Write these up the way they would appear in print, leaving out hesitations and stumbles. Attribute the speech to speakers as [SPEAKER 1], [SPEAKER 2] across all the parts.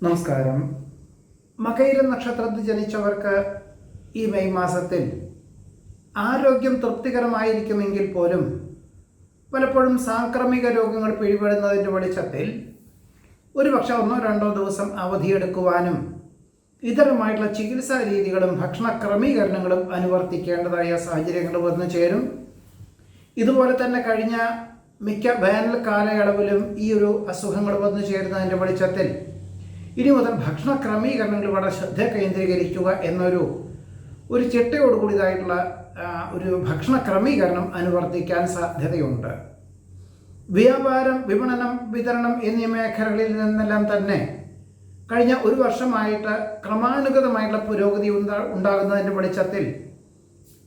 [SPEAKER 1] നമസ്കാരം. മകയിര നക്ഷത്രത്തിൽ ജനിച്ചവർക്ക് ഈ മെയ് മാസത്തിൽ ആരോഗ്യം തൃപ്തികരമായിരിക്കുമെങ്കിൽ പോലും പലപ്പോഴും സാംക്രമിക രോഗങ്ങൾ പിടിപെടുന്നതിൻ്റെ വെളിച്ചത്തിൽ ഒരുപക്ഷെ 1-2 ദിവസം അവധിയെടുക്കുവാനും ഇതരമായിട്ടുള്ള ചികിത്സാ രീതികളും ഭക്ഷണ ക്രമീകരണങ്ങളും അനുവർത്തിക്കേണ്ടതായ സാഹചര്യങ്ങൾ വന്നു ചേരും. ഇതുപോലെ തന്നെ കഴിഞ്ഞ മിക്ക വേനൽ കാലയളവിലും ഈ ഒരു അസുഖങ്ങൾ വന്നു ചേരുന്നതിൻ്റെ വെളിച്ചത്തിൽ ഇനി മുതൽ ഭക്ഷണ ക്രമീകരണങ്ങൾ വളരെ ശ്രദ്ധ കേന്ദ്രീകരിക്കുക എന്നൊരു ചിട്ടയോടുകൂടിയതായിട്ടുള്ള ഒരു ഭക്ഷണ ക്രമീകരണം അനുവർത്തിക്കാൻ സാധ്യതയുണ്ട്. വ്യാപാരം, വിപണനം, വിതരണം എന്നീ മേഖലകളിൽ നിന്നെല്ലാം തന്നെ കഴിഞ്ഞ ഒരു വർഷമായിട്ട് ക്രമാനുഗതമായിട്ടുള്ള പുരോഗതി ഉണ്ടാകുന്നതിൻ്റെ വെളിച്ചത്തിൽ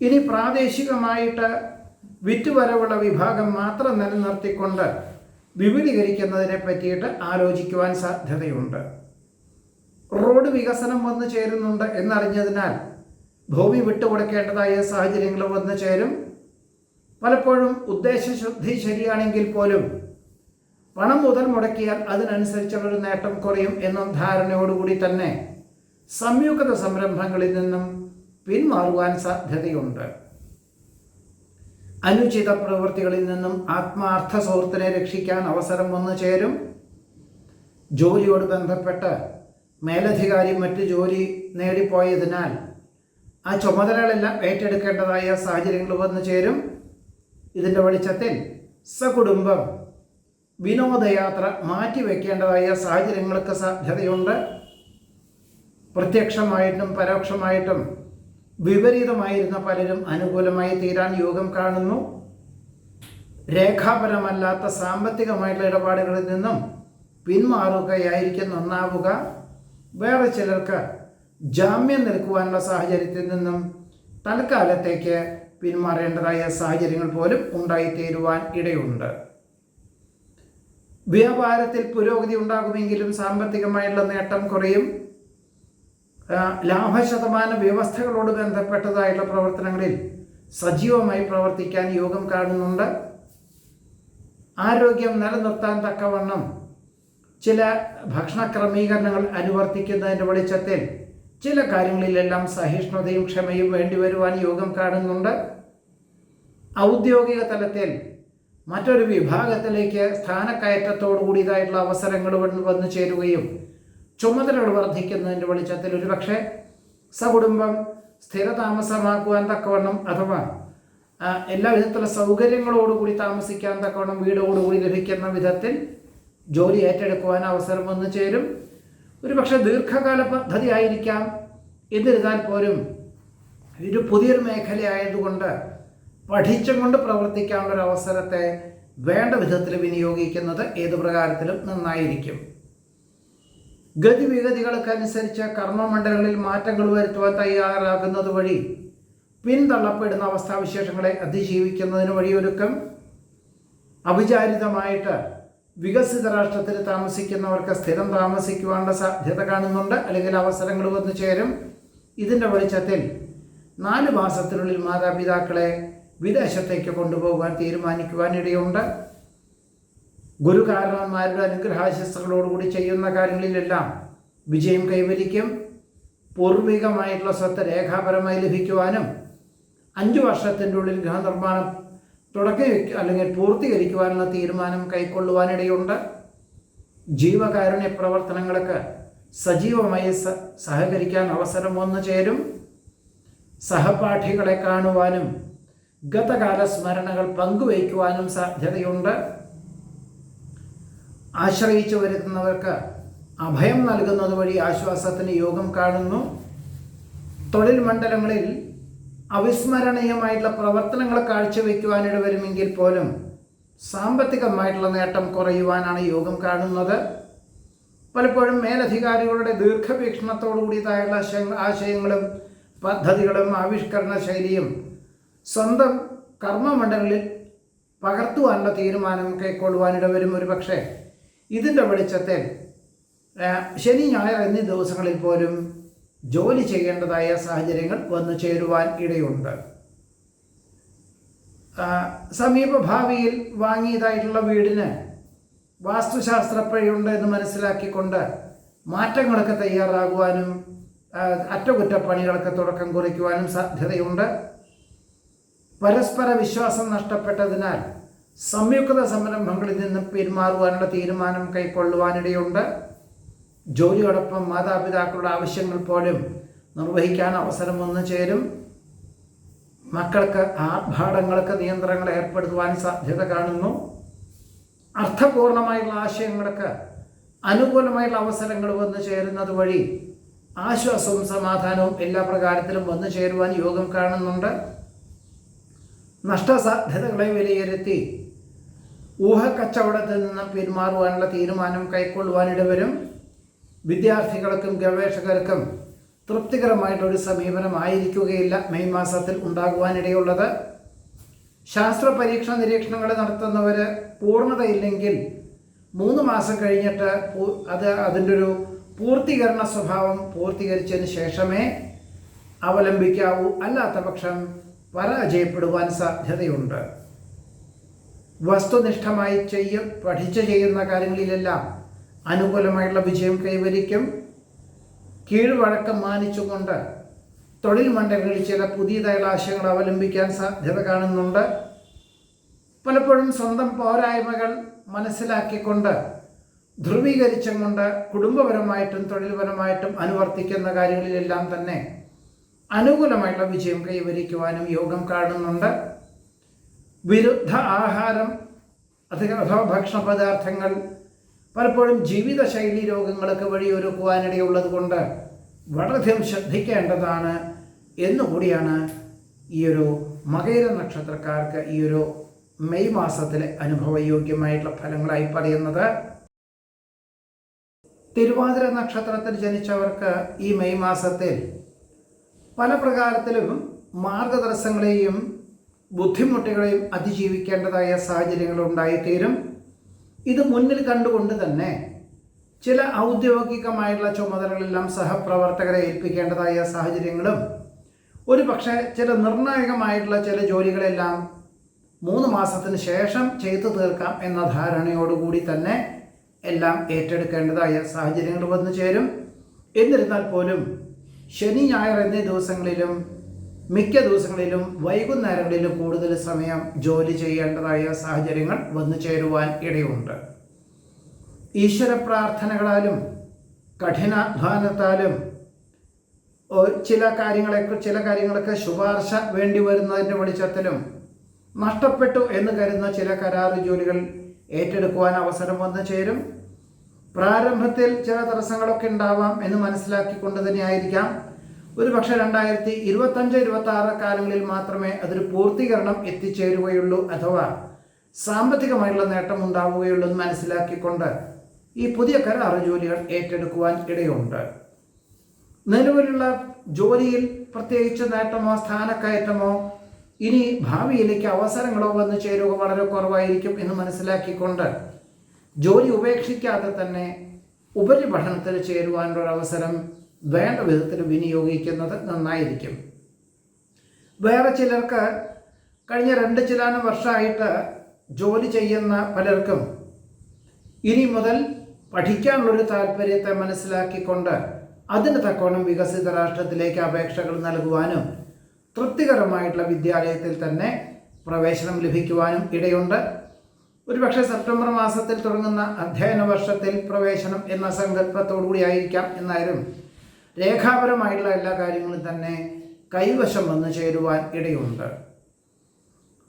[SPEAKER 1] ഇനി പ്രാദേശികമായിട്ട് വിറ്റുവരവുള്ള വിഭാഗം മാത്രം നിലനിർത്തിക്കൊണ്ട് വിപുലീകരിക്കുന്നതിനെ പറ്റിയിട്ട് ആലോചിക്കുവാൻ സാധ്യതയുണ്ട്. റോഡ് വികസനം വന്നു ചേരുന്നുണ്ട് എന്നറിഞ്ഞതിനാൽ ഭൂമി വിട്ടുകൊടുക്കേണ്ടതായ സാഹചര്യങ്ങൾ വന്നു ചേരും. പലപ്പോഴും ഉദ്ദേശശുദ്ധി ശരിയാണെങ്കിൽ പോലും പണം മുതൽ മുടക്കിയാൽ അതിനനുസരിച്ചുള്ളൊരു നേട്ടം കുറയും എന്ന ധാരണയോടുകൂടി തന്നെ സംയുക്ത സംരംഭങ്ങളിൽ നിന്നും പിന്മാറുവാൻ സാധ്യതയുണ്ട്. അനുചിത പ്രവൃത്തികളിൽ നിന്നും ആത്മാർത്ഥ സുഹൃത്തിനെ രക്ഷിക്കാൻ അവസരം വന്നു ചേരും. ജോലിയോട് ബന്ധപ്പെട്ട് മേലധികാരി മറ്റ് ജോലി നേടിപ്പോയതിനാൽ ആ ചുമതലകളെല്ലാം ഏറ്റെടുക്കേണ്ടതായ സാഹചര്യങ്ങൾ വന്നു ചേരും. ഇതിൻ്റെ വെളിച്ചത്തിൽ സകുടുംബം വിനോദയാത്ര മാറ്റിവെക്കേണ്ടതായ സാഹചര്യങ്ങൾക്ക് സാധ്യതയുണ്ട്. പ്രത്യക്ഷമായിട്ടും പരോക്ഷമായിട്ടും വിപരീതമായിരുന്ന പലരും അനുകൂലമായി തീരാൻ യോഗം കാണുന്നു. രേഖാപരമല്ലാത്ത സാമ്പത്തികമായിട്ടുള്ള ഇടപാടുകളിൽ നിന്നും പിന്മാറുകയായിരിക്കും നന്നാവുക. വേറെ ചിലർക്ക് ജാമ്യം നിൽക്കുവാനുള്ള സാഹചര്യത്തിൽ നിന്നും തൽക്കാലത്തേക്ക് പിന്മാറേണ്ടതായ സാഹചര്യങ്ങൾ പോലും ഉണ്ടായിത്തീരുവാൻ ഇടയുണ്ട്. വ്യാപാരത്തിൽ പുരോഗതി ഉണ്ടാകുമെങ്കിലും സാമ്പത്തികമായിട്ടുള്ള നേട്ടം കുറയും. ലാഭശതമാന വ്യവസ്ഥകളോട് ബന്ധപ്പെട്ടതായിട്ടുള്ള പ്രവർത്തനങ്ങളിൽ സജീവമായി പ്രവർത്തിക്കാൻ യോഗം കാണുന്നുണ്ട്. ആരോഗ്യം നിലനിർത്താൻ തക്കവണ്ണം ചില ഭക്ഷണ ക്രമീകരണങ്ങൾ അനുവർത്തിക്കുന്നതിൻ്റെ വെളിച്ചത്തിൽ ചില കാര്യങ്ങളിലെല്ലാം സഹിഷ്ണുതയും ക്ഷമയും വേണ്ടിവരുവാൻ യോഗം കാണുന്നുണ്ട്. ഔദ്യോഗിക തലത്തിൽ മറ്റൊരു വിഭാഗത്തിലേക്ക് സ്ഥാനക്കയറ്റത്തോടു കൂടിയതായിട്ടുള്ള അവസരങ്ങൾ വന്നു ചേരുകയും ചുമതലകൾ വർദ്ധിക്കുന്നതിൻ്റെ വെളിച്ചത്തിൽ ഒരുപക്ഷെ സകുടുംബം സ്ഥിരതാമസമാക്കുവാൻ തക്കവണ്ണം അഥവാ എല്ലാ വിധത്തിലുള്ള സൗകര്യങ്ങളോടുകൂടി താമസിക്കാൻ തക്കവണ്ണം വീടോടുകൂടി ലഭിക്കുന്ന വിധത്തിൽ ജോലി ഏറ്റെടുക്കുവാൻ അവസരം വന്നു ചേരും. ഒരുപക്ഷെ ദീർഘകാല പദ്ധതി ആയിരിക്കാം. എന്നിരുന്നാൽ പോലും ഒരു പുതിയൊരു മേഖലയായതുകൊണ്ട് പഠിച്ചും കൊണ്ട് പ്രവർത്തിക്കാനുള്ളൊരു അവസരത്തെ വേണ്ട വിധത്തിൽ വിനിയോഗിക്കുന്നത് ഏതു പ്രകാരത്തിലും നന്നായിരിക്കും. ഗതിവിഗതികൾക്കനുസരിച്ച് കർമ്മമണ്ഡലങ്ങളിൽ മാറ്റങ്ങൾ വരുത്തുവാൻ തയ്യാറാകുന്നത് വഴി പിന്തള്ളപ്പെടുന്ന അവസ്ഥാവിശേഷങ്ങളെ അതിജീവിക്കുന്നതിന് വഴിയൊരുക്കം. അവിചാരിതമായിട്ട് വികസിത രാഷ്ട്രത്തിൽ താമസിക്കുന്നവർക്ക് സ്ഥിരം താമസിക്കുവാനുള്ള സാധ്യത കാണുന്നുണ്ട്, അല്ലെങ്കിൽ അവസരങ്ങൾ വന്നു ചേരും. ഇതിൻ്റെ വെളിച്ചത്തിൽ 4 മാസത്തിനുള്ളിൽ മാതാപിതാക്കളെ വിദേശത്തേക്ക് കൊണ്ടുപോകാൻ തീരുമാനിക്കുവാനിടയുണ്ട്. ഗുരുകാരണന്മാരുടെ അനുഗ്രഹാശിസ്സുകളോടുകൂടി ചെയ്യുന്ന കാര്യങ്ങളിലെല്ലാം വിജയം കൈവരിക്കും. പൂർവികമായിട്ടുള്ള സ്വത്ത് രേഖാപരമായി ലഭിക്കുവാനും 5 വർഷത്തിൻ്റെ ഉള്ളിൽ ഗൃഹനിർമ്മാണം അല്ലെങ്കിൽ പൂർത്തീകരിക്കുവാനുള്ള തീരുമാനം കൈക്കൊള്ളുവാനിടയുണ്ട്. ജീവകാരുണ്യ പ്രവർത്തനങ്ങൾക്ക് സജീവമായി സഹകരിക്കാൻ അവസരം വന്നു ചേരും. സഹപാഠികളെ കാണുവാനും ഗതകാല സ്മരണകൾ പങ്കുവയ്ക്കുവാനും സാധ്യതയുണ്ട്. ആശ്രയിച്ചു വരുന്നവർക്ക് അഭയം നൽകുന്നത് വഴി ആശ്വാസത്തിന് യോഗം കാണുന്നു. തൊഴിൽ മണ്ഡലങ്ങളിൽ അവിസ്മരണീയമായിട്ടുള്ള പ്രവർത്തനങ്ങൾ കാഴ്ചവെക്കുവാനിട വരുമെങ്കിൽ പോലും സാമ്പത്തികമായിട്ടുള്ള നേട്ടം കുറയുവാനാണ് യോഗം കാണുന്നത്. പലപ്പോഴും മേലധികാരികളുടെ ദീർഘവീക്ഷണത്തോടു കൂടിയതായുള്ള ആശയങ്ങളും പദ്ധതികളും ആവിഷ്കരണ ശൈലിയും സ്വന്തം കർമ്മമണ്ഡലങ്ങളിൽ പകർത്തുവാനുള്ള തീരുമാനം കൈക്കൊള്ളുവാനിട വരും. ഒരു പക്ഷേ ഇതിൻ്റെ വെളിച്ചത്തിൽ ശനി, ഞായർ എന്നീ ദിവസങ്ങളിൽ പോലും ജോലി ചെയ്യേണ്ടതായ സാഹചര്യങ്ങൾ വന്നു ചേരുവാൻ ഇടയുണ്ട്. സമീപഭാവിയിൽ വാങ്ങിയതായിട്ടുള്ള വീടിന് വാസ്തുശാസ്ത്രപ്പഴയുണ്ട് എന്ന് മനസ്സിലാക്കിക്കൊണ്ട് മാറ്റങ്ങളൊക്കെ തയ്യാറാകുവാനും അറ്റകുറ്റപ്പണികളൊക്കെ തുടക്കം കുറിക്കുവാനും സാധ്യതയുണ്ട്. പരസ്പര വിശ്വാസം നഷ്ടപ്പെട്ടതിനാൽ സംയുക്ത സംരംഭങ്ങളിൽ നിന്നും പിന്മാറുവാനുള്ള തീരുമാനം കൈക്കൊള്ളുവാനിടയുണ്ട്. ജോലിയോടൊപ്പം മാതാപിതാക്കളുടെ ആവശ്യങ്ങൾ പോലും നിർവഹിക്കാൻ അവസരം വന്നു ചേരും. മക്കൾക്ക് ആർഭാടങ്ങൾക്ക് നിയന്ത്രണങ്ങൾ ഏർപ്പെടുത്തുവാൻ സാധ്യത കാണുന്നു. അർത്ഥപൂർണമായുള്ള ആശയങ്ങൾക്ക് അനുകൂലമായുള്ള അവസരങ്ങൾ വന്നു ചേരുന്നത് വഴി ആശ്വാസവും സമാധാനവും എല്ലാ പ്രകാരത്തിലും വന്നു ചേരുവാൻ യോഗം കാണുന്നുണ്ട്. നഷ്ടസാധ്യതകളെ വിലയിരുത്തി ഊഹക്കച്ചവടത്തിൽ നിന്ന് പിന്മാറുവാനുള്ള തീരുമാനം കൈക്കൊള്ളുവാനിടവരും. വിദ്യാർത്ഥികൾക്കും ഗവേഷകർക്കും തൃപ്തികരമായിട്ടൊരു സമീപനമായിരിക്കുകയില്ല മെയ് മാസത്തിൽ ഉണ്ടാകുവാനിടയുള്ളത്. ശാസ്ത്ര പരീക്ഷ നിരീക്ഷണങ്ങൾ നടത്തുന്നവർ പൂർണ്ണതയില്ലെങ്കിൽ 3 മാസം കഴിഞ്ഞിട്ട് അതിൻ്റെ ഒരു പൂർത്തീകരണ സ്വഭാവം പൂർത്തീകരിച്ചതിന് ശേഷമേ അവലംബിക്കാവൂ. അല്ലാത്ത പക്ഷം പരാജയപ്പെടുവാൻ സാധ്യതയുണ്ട്. വസ്തുനിഷ്ഠമായി പഠിച്ചു ചെയ്യുന്ന കാര്യങ്ങളിലെല്ലാം അനുകൂലമായുള്ള വിജയം കൈവരിക്കും. കീഴ്വഴക്കം മാനിച്ചുകൊണ്ട് തൊഴിൽ മണ്ഡലങ്ങളിൽ ചില പുതിയതായുള്ള ആശയങ്ങൾ അവലംബിക്കാൻ സാധ്യത കാണുന്നുണ്ട്. പലപ്പോഴും സ്വന്തം പോരായ്മകൾ മനസ്സിലാക്കിക്കൊണ്ട് ധ്രുവീകരിച്ചും കൊണ്ട് കുടുംബപരമായിട്ടും തൊഴിൽപരമായിട്ടും അനുവർത്തിക്കുന്ന കാര്യങ്ങളിലെല്ലാം തന്നെ അനുകൂലമായിട്ടുള്ള വിജയം കൈവരിക്കുവാനും യോഗം കാണുന്നുണ്ട്. വിരുദ്ധ ആഹാരം അഥവാ ഭക്ഷണ പദാർത്ഥങ്ങൾ പലപ്പോഴും ജീവിതശൈലി രോഗങ്ങൾക്ക് വഴിയൊരുക്കുവാനിടയുള്ളത് കൊണ്ട് വളരെയധികം ശ്രദ്ധിക്കേണ്ടതാണ് എന്നുകൂടിയാണ് ഈ ഒരു മകയിര നക്ഷത്രക്കാർക്ക് ഈ ഒരു മെയ് മാസത്തിലെ അനുഭവയോഗ്യമായിട്ടുള്ള ഫലങ്ങളായി പറയുന്നത്. തിരുവാതിര നക്ഷത്രത്തിൽ ജനിച്ചവർക്ക് ഈ മെയ് മാസത്തിൽ പല പ്രകാരത്തിലും മാർഗതടസ്സങ്ങളെയും ബുദ്ധിമുട്ടുകളെയും അതിജീവിക്കേണ്ടതായ സാഹചര്യങ്ങൾ ഉണ്ടായിത്തീരും. ഇത് മുന്നിൽ കണ്ടുകൊണ്ട് തന്നെ ചില ഔദ്യോഗികമായിട്ടുള്ള ചുമതലകളെല്ലാം സഹപ്രവർത്തകരെ ഏൽപ്പിക്കേണ്ടതായ സാഹചര്യങ്ങളും ഒരു പക്ഷേ ചില നിർണായകമായിട്ടുള്ള ചില ജോലികളെല്ലാം 3 മാസത്തിന് ശേഷം ചെയ്തു തീർക്കാം എന്ന ധാരണയോടുകൂടി തന്നെ എല്ലാം ഏറ്റെടുക്കേണ്ടതായ സാഹചര്യങ്ങൾ വന്നു ചേരും. എന്നിരുന്നാൽ പോലും ശനി ഞായർ എന്നീ ദിവസങ്ങളിലും മിക്ക ദിവസങ്ങളിലും വൈകുന്നേരങ്ങളിലും കൂടുതൽ സമയം ജോലി ചെയ്യേണ്ടതായ സാഹചര്യങ്ങൾ വന്നു ചേരുവാൻ ഇടയുണ്ട്. ഈശ്വര പ്രാർത്ഥനകളാലും കഠിനാധ്വാനത്താലും ചില കാര്യങ്ങൾക്ക് ശുപാർശ വേണ്ടി വരുന്നതിൻ്റെ വെളിച്ചത്തിലും നഷ്ടപ്പെട്ടു എന്ന് കരുതുന്ന ചില കരാറ് ജോലികൾ ഏറ്റെടുക്കുവാൻ അവസരം വന്നു ചേരും. പ്രാരംഭത്തിൽ ചില തടസ്സങ്ങളൊക്കെ ഉണ്ടാവാം എന്ന് മനസ്സിലാക്കിക്കൊണ്ട് തന്നെയായിരിക്കാം ഒരു പക്ഷേ 2025-26 കാലങ്ങളിൽ മാത്രമേ അതൊരു പൂർത്തീകരണം എത്തിച്ചേരുകയുള്ളൂ അഥവാ സാമ്പത്തികമായിട്ടുള്ള നേട്ടം ഉണ്ടാവുകയുള്ളൂ എന്ന് മനസ്സിലാക്കിക്കൊണ്ട് ഈ പുതിയ കരാറ് ജോലികൾ ഏറ്റെടുക്കുവാൻ ഇടയുണ്ട്. നിലവിലുള്ള ജോലിയിൽ പ്രത്യേകിച്ച് നേട്ടമോ സ്ഥാനക്കയറ്റമോ ഇനി ഭാവിയിലേക്ക് അവസരങ്ങളോ വന്നു ചേരുക വളരെ കുറവായിരിക്കും എന്ന് മനസ്സിലാക്കിക്കൊണ്ട് ജോലി ഉപേക്ഷിക്കാതെ തന്നെ ഉപരിപഠനത്തിൽ ചേരുവാനൊരവസരം വേണ്ട വിധത്തിൽ വിനിയോഗിക്കുന്നത് നന്നായിരിക്കും. വേറെ ചിലർക്ക് കഴിഞ്ഞ 2 ചിലാനും വർഷമായിട്ട് ജോലി ചെയ്യുന്ന പലർക്കും ഇനി മുതൽ പഠിക്കാനുള്ളൊരു താല്പര്യത്തെ മനസ്സിലാക്കിക്കൊണ്ട് അതിന് തക്കവണ്ണം വികസിത രാഷ്ട്രത്തിലേക്ക് അപേക്ഷകൾ നൽകുവാനും തൃപ്തികരമായിട്ടുള്ള വിദ്യാലയത്തിൽ തന്നെ പ്രവേശനം ലഭിക്കുവാനും ഇടയുണ്ട്. ഒരുപക്ഷെ സെപ്റ്റംബർ മാസത്തിൽ തുടങ്ങുന്ന അധ്യയന വർഷത്തിൽ പ്രവേശനം എന്ന സങ്കല്പത്തോടുകൂടി ആയിരിക്കാം. എന്നാലും രേഖാപരമായിട്ടുള്ള എല്ലാ കാര്യങ്ങളും തന്നെ കൈവശം വന്നു ചേരുവാൻ ഇടയുണ്ട്.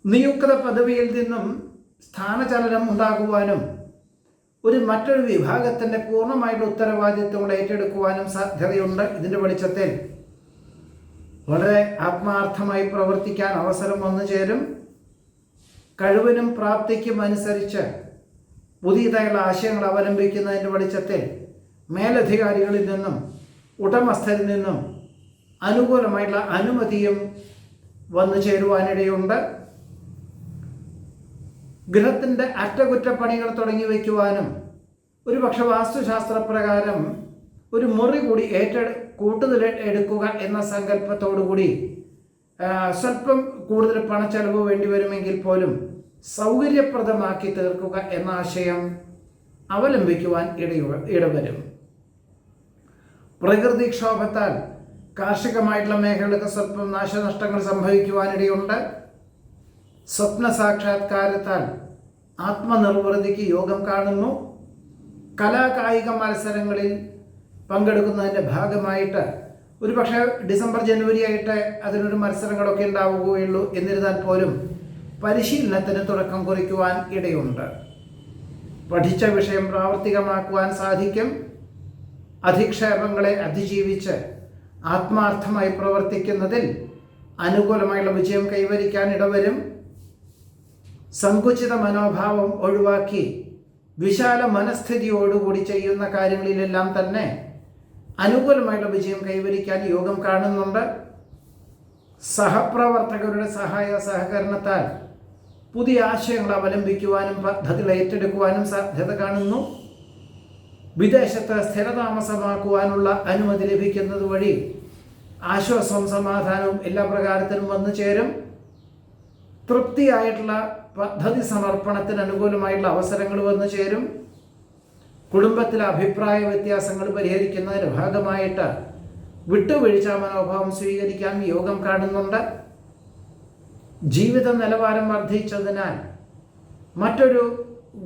[SPEAKER 1] നിയുക്ത പദവിയിൽ നിന്നും സ്ഥാനചലനം ഉണ്ടാകുവാനും മറ്റൊരു വിഭാഗത്തിൻ്റെ പൂർണ്ണമായിട്ടുള്ള ഉത്തരവാദിത്വങ്ങൾ ഏറ്റെടുക്കുവാനും സാധ്യതയുണ്ട്. ഇതിൻ്റെ വെളിച്ചത്തിൽ വളരെ ആത്മാർത്ഥമായി പ്രവർത്തിക്കാൻ അവസരം വന്നു ചേരും. കഴിവിനും പ്രാപ്തിക്കും അനുസരിച്ച് പുതിയതായുള്ള ആശയങ്ങൾ അവലംബിക്കുന്നതിൻ്റെ വെളിച്ചത്തിൽ മേലധികാരികളിൽ നിന്നും ഉടമസ്ഥരിൽ നിന്നും അനുകൂലമായിട്ടുള്ള അനുമതിയും വന്നു ചേരുവാനിടയുണ്ട്. ഗൃഹത്തിൻ്റെ അറ്റകുറ്റപ്പണികൾ തുടങ്ങി വയ്ക്കുവാനും ഒരുപക്ഷെ വാസ്തുശാസ്ത്രപ്രകാരം ഒരു മുറി കൂടി കൂടുതൽ എടുക്കുക എന്ന സങ്കല്പത്തോടുകൂടി സ്വല്പം കൂടുതൽ പണച്ചെലവ് വേണ്ടി വരുമെങ്കിൽ പോലും സൗകര്യപ്രദമാക്കി തീർക്കുക എന്ന ആശയം അവലംബിക്കുവാൻ ഇടവരും. പ്രകൃതിക്ഷോഭത്താൽ കാർഷികമായിട്ടുള്ള മേഖലകൾക്ക് സ്വല്പം നാശനഷ്ടങ്ങൾ സംഭവിക്കുവാനിടയുണ്ട്. സ്വപ്ന സാക്ഷാത്കാരത്താൽ ആത്മനിർവൃതിക്ക് യോഗം കാണുന്നു. കലാകായിക മത്സരങ്ങളിൽ പങ്കെടുക്കുന്നതിൻ്റെ ഭാഗമായിട്ട് ഒരുപക്ഷെ ഡിസംബർ ജനുവരി ആയിട്ട് അതിനൊരു മത്സരങ്ങളൊക്കെ ഉണ്ടാവുകയുള്ളൂ. എന്നിരുന്നാൽ പോലും പരിശീലനത്തിന് തുടക്കം കുറിക്കുവാൻ ഇടയുണ്ട്. പഠിച്ച വിഷയം പ്രാവർത്തികമാക്കുവാൻ സാധിക്കും. അധിക്ഷേപങ്ങളെ അതിജീവിച്ച് ആത്മാർത്ഥമായി പ്രവർത്തിക്കുന്നതിൽ അനുകൂലമായുള്ള വിജയം കൈവരിക്കാൻ ഇടവരും. സങ്കുചിത മനോഭാവം ഒഴിവാക്കി വിശാല മനസ്ഥിതിയോടുകൂടി ചെയ്യുന്ന കാര്യങ്ങളിലെല്ലാം തന്നെ അനുകൂലമായുള്ള വിജയം കൈവരിക്കാൻ യോഗം കാണുന്നുണ്ട്. സഹപ്രവർത്തകരുടെ സഹായ സഹകരണത്താൽ പുതിയ ആശയങ്ങൾ അവലംബിക്കുവാനും പദ്ധതികൾ ഏറ്റെടുക്കുവാനും സാധ്യത കാണുന്നു. വിദേശത്ത് സ്ഥിരതാമസമാക്കുവാനുള്ള അനുമതി ലഭിക്കുന്നത് വഴി ആശ്വാസവും സമാധാനവും എല്ലാ പ്രകാരത്തിലും വന്നു ചേരും. തൃപ്തിയായിട്ടുള്ള പദ്ധതി സമർപ്പണത്തിന് അനുകൂലമായിട്ടുള്ള അവസരങ്ങൾ വന്നു ചേരും. കുടുംബത്തിലെ അഭിപ്രായ വ്യത്യാസങ്ങൾ പരിഹരിക്കുന്നതിന് ഭാഗമായിട്ട് വിട്ടുവീഴ്ച മനോഭാവം സ്വീകരിക്കാൻ യോഗം കാണുന്നുണ്ട്. ജീവിത നിലവാരം വർദ്ധിച്ചതിനാൽ മറ്റൊരു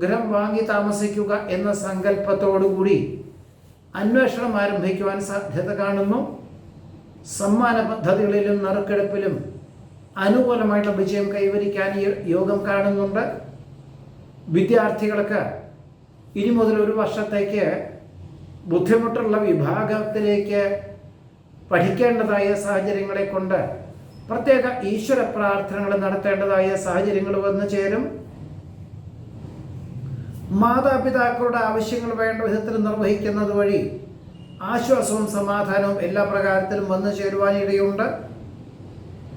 [SPEAKER 1] ഗൃഹം വാങ്ങി താമസിക്കുക എന്ന സങ്കല്പത്തോടുകൂടി അന്വേഷണം ആരംഭിക്കുവാൻ സാധ്യത കാണുന്നു. സമ്മാന പദ്ധതികളിലും നറുക്കെടുപ്പിലും അനുകൂലമായിട്ടുള്ള വിജയം കൈവരിക്കാൻ യോഗം കാണുന്നുണ്ട്. വിദ്യാർത്ഥികൾക്ക് ഇനി മുതൽ ഒരു വർഷത്തേക്ക് ബുദ്ധിമുട്ടുള്ള വിഭാഗത്തിലേക്ക് പഠിക്കേണ്ടതായ സാഹചര്യങ്ങളെ കൊണ്ട് പ്രത്യേക ഈശ്വര പ്രാർത്ഥനകൾ നടത്തേണ്ടതായ സാഹചര്യങ്ങൾ വന്നു ചേരും. മാതാപിതാക്കളുടെ ആവശ്യങ്ങൾ വേണ്ട വിധത്തിൽ നിർവഹിക്കുന്നത് വഴി ആശ്വാസവും സമാധാനവും എല്ലാ പ്രകാരത്തിലും വന്നു ചേരുവാനിടയുണ്ട്.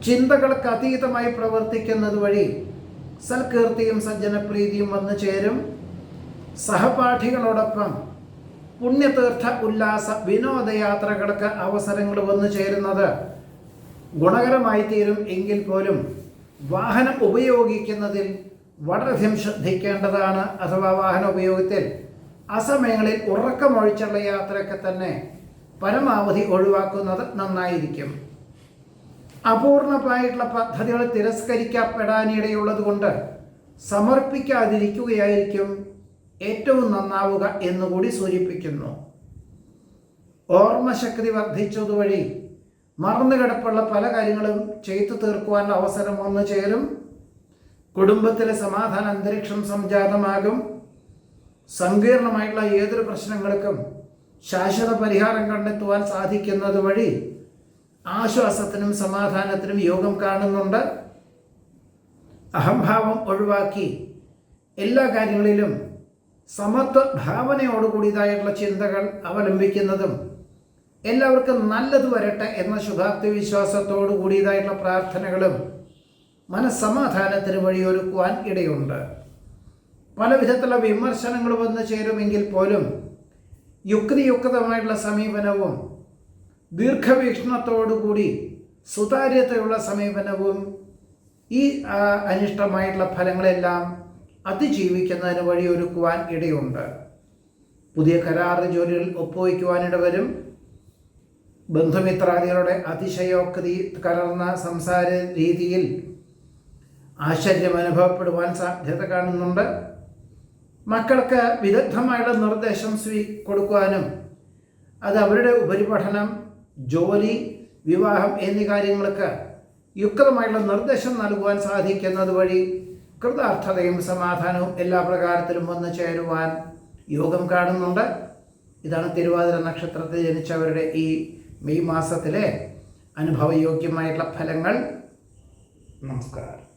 [SPEAKER 1] ചിന്തകൾക്ക് അതീതമായി പ്രവർത്തിക്കുന്നത് വഴി സൽകീർത്തിയും സജ്ജനപ്രീതിയും വന്നു ചേരും. സഹപാഠികളോടൊപ്പം പുണ്യതീർത്ഥ ഉല്ലാസ വിനോദയാത്രകൾക്ക് അവസരങ്ങൾ വന്നു ചേരുന്നത് ഗുണകരമായി തീരും. എങ്കിൽ പോലും വാഹനം ഉപയോഗിക്കുന്നതിൽ വളരെയധികം ശ്രദ്ധിക്കേണ്ടതാണ്. അഥവാ വാഹന ഉപയോഗത്തിൽ അസമയങ്ങളിൽ ഉറക്കമൊഴിച്ചുള്ള യാത്രയൊക്കെ തന്നെ പരമാവധി ഒഴിവാക്കുന്നത് നന്നായിരിക്കും. അപൂർണമായിട്ടുള്ള പദ്ധതികൾ തിരസ്കരിക്കപ്പെടാനിടയുള്ളത് കൊണ്ട് സമർപ്പിക്കാതിരിക്കുകയായിരിക്കും ഏറ്റവും നന്നാവുക എന്നുകൂടി സൂചിപ്പിക്കുന്നു. ഓർമ്മശക്തി വർദ്ധിച്ചതുവഴി മറന്നുകിടപ്പുള്ള പല കാര്യങ്ങളും ചെയ്തു തീർക്കുവാനുള്ള അവസരം വന്നു ചേരും. കുടുംബത്തിലെ സമാധാന അന്തരീക്ഷം സംജാതമാകും. സങ്കീർണമായിട്ടുള്ള ഏതൊരു പ്രശ്നങ്ങൾക്കും ശാശ്വത പരിഹാരം കണ്ടെത്തുവാൻ സാധിക്കുന്നത് വഴി ആശ്വാസത്തിനും സമാധാനത്തിനും യോഗം കാണുന്നുണ്ട്. അഹംഭാവം ഒഴിവാക്കി എല്ലാ കാര്യങ്ങളിലും സമത്വ ഭാവനയോടുകൂടിയതായിട്ടുള്ള ചിന്തകൾ അവലംബിക്കുന്നതും എല്ലാവർക്കും നല്ലത് വരട്ടെ എന്ന ശുഭാപ്തി വിശ്വാസത്തോടു കൂടിയതായിട്ടുള്ള പ്രാർത്ഥനകളും മനസ്സമാധാനത്തിന് വഴിയൊരുക്കുവാൻ ഇടയുണ്ട്. പല വിധത്തിലുള്ള വിമർശനങ്ങൾ വന്നു ചേരുമെങ്കിൽ പോലും യുക്തിയുക്തമായിട്ടുള്ള സമീപനവും ദീർഘവീക്ഷണത്തോടുകൂടി സുതാര്യതയുള്ള സമീപനവും ഈ അനിഷ്ടമായിട്ടുള്ള ഫലങ്ങളെല്ലാം അതിജീവിക്കുന്നതിന് വഴിയൊരുക്കുവാൻ ഇടയുണ്ട്. പുതിയ കരാറ് ജോലികൾ ഒപ്പുവയ്ക്കുവാനിടവരും. ബന്ധുമിത്രാദികളുടെ അതിശയോക്തി കലർന്ന സംസാര രീതിയിൽ ആശ്ചര്യം അനുഭവപ്പെടുവാൻ സാധ്യത കാണുന്നുണ്ട്. മക്കൾക്ക് വിദഗ്ധമായുള്ള നിർദ്ദേശം കൊടുക്കുവാനും അത് അവരുടെ ഉപരിപഠനം, ജോലി, വിവാഹം എന്നീ കാര്യങ്ങൾക്ക് യുക്തമായുള്ള നിർദ്ദേശം നൽകുവാൻ സാധിക്കുന്നത് വഴി കൃതാർത്ഥതയും സമാധാനവും എല്ലാ പ്രകാരത്തിലും വന്നു ചേരുവാൻ യോഗം കാണുന്നുണ്ട്. ഇതാണ് തിരുവാതിര നക്ഷത്രത്തിൽ ജനിച്ചവരുടെ ഈ മെയ് മാസത്തിലെ അനുഭവയോഗ്യമായിട്ടുള്ള ഫലങ്ങൾ. നമസ്കാരം.